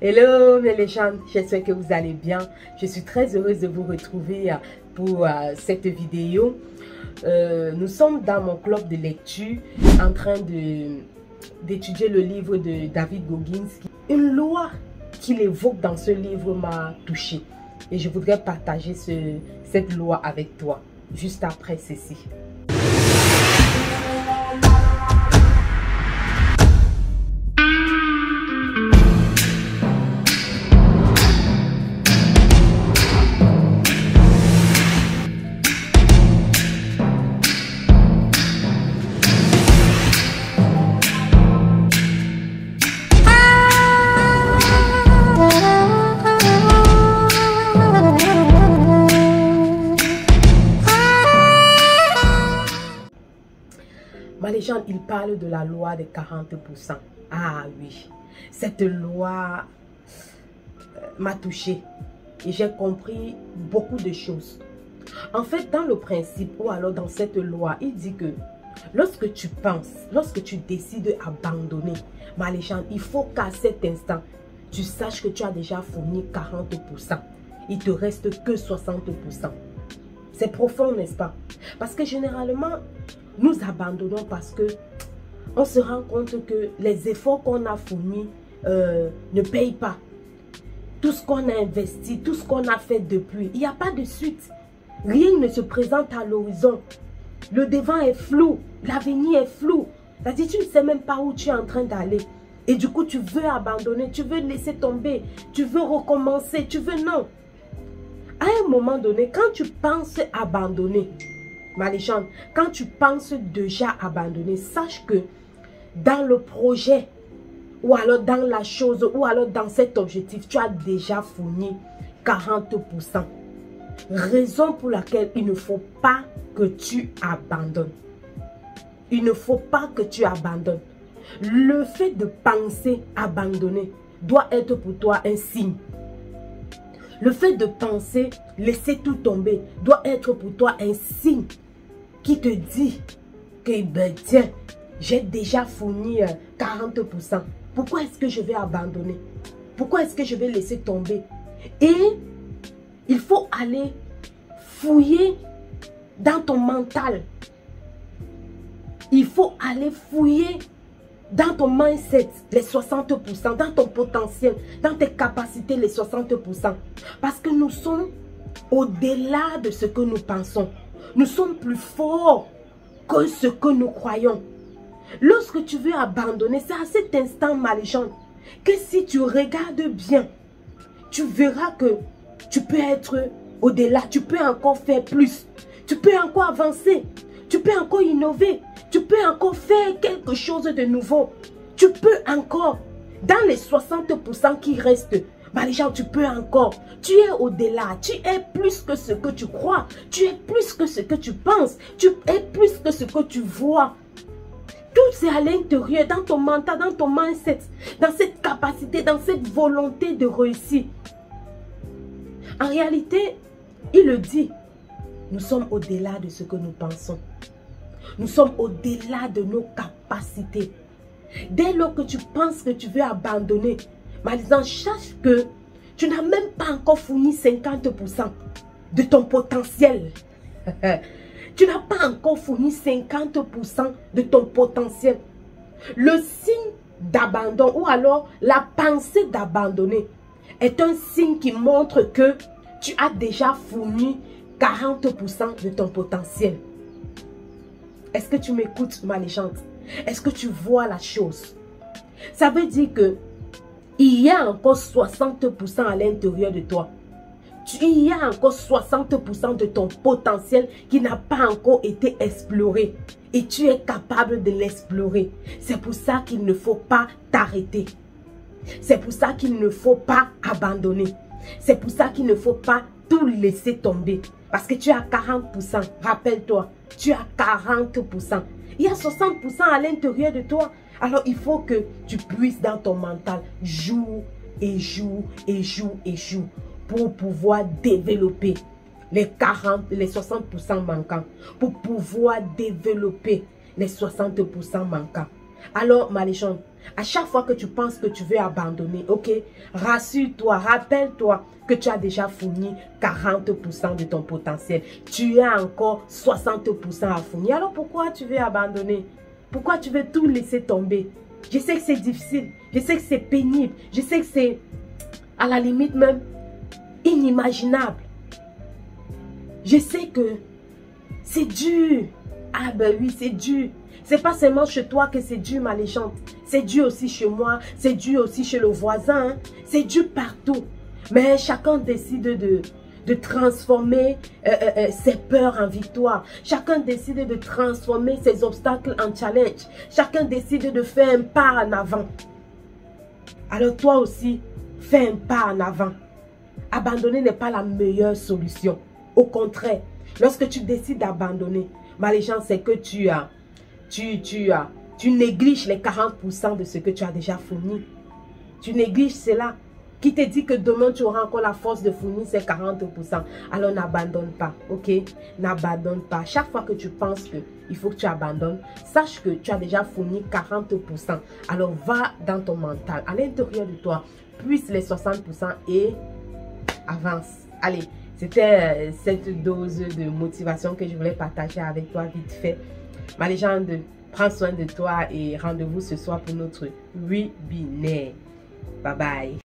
Hello mes légendes, j'espère que vous allez bien. Je suis très heureuse de vous retrouver pour cette vidéo. Nous sommes dans mon club de lecture en train d'étudier le livre de David Goggins. Une loi qu'il évoque dans ce livre m'a touchée et je voudrais partager cette loi avec toi juste après ceci. Ma légende, il parle de la loi de 40%. Ah oui, cette loi m'a touchée et j'ai compris beaucoup de choses. En fait, dans le principe ou alors dans cette loi, il dit que lorsque tu penses, lorsque tu décides d'abandonner, ma légende, il faut qu'à cet instant, tu saches que tu as déjà fourni 40%. Il te reste que 60%. C'est profond, n'est-ce pas? Parce que généralement, nous abandonnons parce que on se rend compte que les efforts qu'on a fournis ne payent pas. Tout ce qu'on a investi, tout ce qu'on a fait depuis, il n'y a pas de suite. Rien ne se présente à l'horizon. Le devant est flou, l'avenir est flou. C'est-à-dire, tu ne sais même pas où tu es en train d'aller. Et du coup, tu veux abandonner, tu veux laisser tomber, tu veux recommencer, tu veux non. À un moment donné, quand tu penses abandonner, ma légende, quand tu penses déjà abandonner, sache que dans le projet, ou alors dans la chose, ou alors dans cet objectif, tu as déjà fourni 40%. Raison pour laquelle il ne faut pas que tu abandonnes. Il ne faut pas que tu abandonnes. Le fait de penser abandonner doit être pour toi un signe. Le fait de penser laisser tout tomber doit être pour toi un signe qui te dit que ben tiens, j'ai déjà fourni 40%. Pourquoi est-ce que je vais abandonner? Pourquoi est-ce que je vais laisser tomber? Et il faut aller fouiller dans ton mental. Il faut aller fouiller dans ton mindset, les 60%, dans ton potentiel, dans tes capacités, les 60%. Parce que nous sommes au-delà de ce que nous pensons. Nous sommes plus forts que ce que nous croyons. Lorsque tu veux abandonner, c'est à cet instant, ma légende, que si tu regardes bien, tu verras que tu peux être au-delà, tu peux encore faire plus, tu peux encore avancer, tu peux encore innover, tu peux encore faire quelque chose de nouveau. Tu peux encore, dans les 60% qui restent, bah les gens, tu peux encore. Tu es au-delà. Tu es plus que ce que tu crois. Tu es plus que ce que tu penses. Tu es plus que ce que tu vois. Tout c'est à l'intérieur, dans ton mental, dans ton mindset, dans cette capacité, dans cette volonté de réussir. En réalité, il le dit, nous sommes au-delà de ce que nous pensons. Nous sommes au-delà de nos capacités. Dès lors que tu penses que tu veux abandonner, mais sache que tu n'as même pas encore fourni 50% de ton potentiel. Tu n'as pas encore fourni 50% de ton potentiel. Le signe d'abandon ou alors la pensée d'abandonner est un signe qui montre que tu as déjà fourni 40% de ton potentiel. Est-ce que tu m'écoutes, ma légende? Est-ce que tu vois la chose? Ça veut dire que il y a encore 60% à l'intérieur de toi. Il y a encore 60% de ton potentiel qui n'a pas encore été exploré. Et tu es capable de l'explorer. C'est pour ça qu'il ne faut pas t'arrêter. C'est pour ça qu'il ne faut pas abandonner. C'est pour ça qu'il ne faut pas tout laisser tomber. Parce que tu as 40%. Rappelle-toi, tu as 40%. Il y a 60% à l'intérieur de toi. Alors, il faut que tu puisses dans ton mental, jour et jour et jour et jour, pour pouvoir développer les 60% manquants, pour pouvoir développer les 60% manquants. Alors, ma légende, À chaque fois que tu penses que tu veux abandonner, ok, rassure-toi, rappelle-toi que tu as déjà fourni 40% de ton potentiel. Tu as encore 60% à fournir. Alors pourquoi tu veux abandonner? Pourquoi tu veux tout laisser tomber? Je sais que c'est difficile, je sais que c'est pénible, je sais que c'est à la limite même inimaginable. Je sais que c'est dur. Ah ben oui, c'est dur. C'est pas seulement chez toi que c'est dur, ma légende. C'est dur aussi chez moi, c'est dur aussi chez le voisin. Hein. C'est dur partout. Mais chacun décide de transformer ses peurs en victoire. Chacun décide de transformer ses obstacles en challenge. Chacun décide de faire un pas en avant. Alors toi aussi, fais un pas en avant. Abandonner n'est pas la meilleure solution. Au contraire, lorsque tu décides d'abandonner, ma légende, c'est que tu négliges les 40% de ce que tu as déjà fourni. Tu négliges cela. Qui te dit que demain tu auras encore la force de fournir ces 40%. Alors n'abandonne pas, ok? N'abandonne pas. Chaque fois que tu penses qu'il faut que tu abandonnes, sache que tu as déjà fourni 40%. Alors va dans ton mental, à l'intérieur de toi, puise les 60% et avance. Allez, c'était cette dose de motivation que je voulais partager avec toi vite fait. Ma légende, prends soin de toi et rendez-vous ce soir pour notre webinaire. Bye bye.